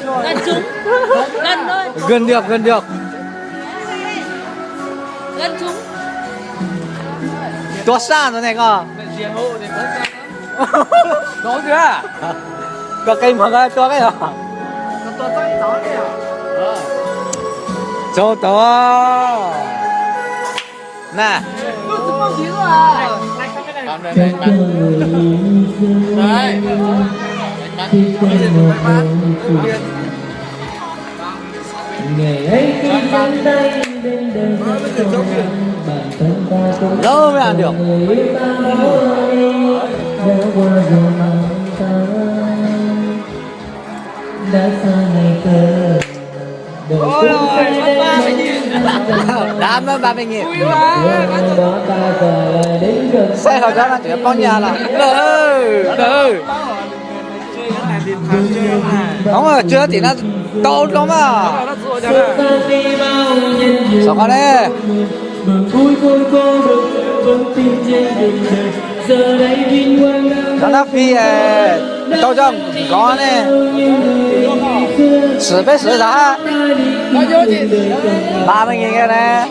Gần chúng. Gần thôi. Gần được, gần được. Gần chúng. Toát xa rồi này cơ. Đó chưa? Có cây mà cái toát cái hả? Tôi tay đó đấy à? Cho to. Nè. Tôi bao nhiêu à? Làm đây đây bạn. Đấy. Ngày ấy khi chân tay bên đời bản thân ta cũng Đâu mới ăn được. người ta đã qua rồi mà ta đã xa ngày thơ. Ôi ôi, mất 30.000. Đám mất 30.000. Đó ta giờ lại đến gần Xe hồi đó là chỉ bao nhiêu là. Ừ. Đúng rồi, chưa thì nó tốt lắm à. Sao con đấy? vui vui cô đừng vẫn tin trên đường đời giờ đây vinh quang Nó là phi tôi cho con này. Sử biết sử giá. Bao nhiêu chị? 30.000 cái này.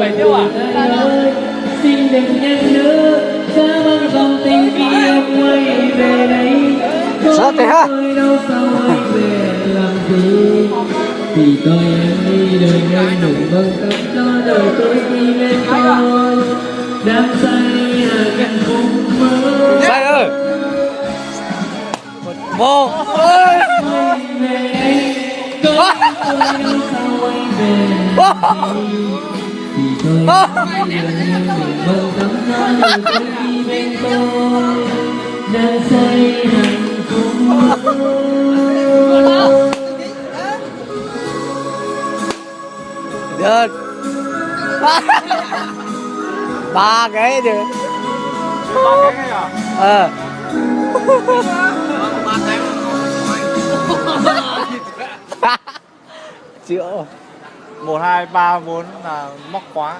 Bảy tiêu à? xin đừng nhanh nữa xa vắng dòng tình khi em quay về đây Sao thế hả? đâu sao anh về làm gì thì tôi em đi đời nơi nổi vâng tâm cho đời tôi đi bên tôi đang say gần khung mơ Sai ơi. Một ơi. về đây tôi đâu sao anh về thì tôi em đi đời nơi nổi vâng tâm cho đời tôi đi bên tôi đang say hạnh phúc mơ Được. 3 cái được. 3 cái à? Ờ. 3 cái. Chữa. 1 2 3 4 là móc khóa.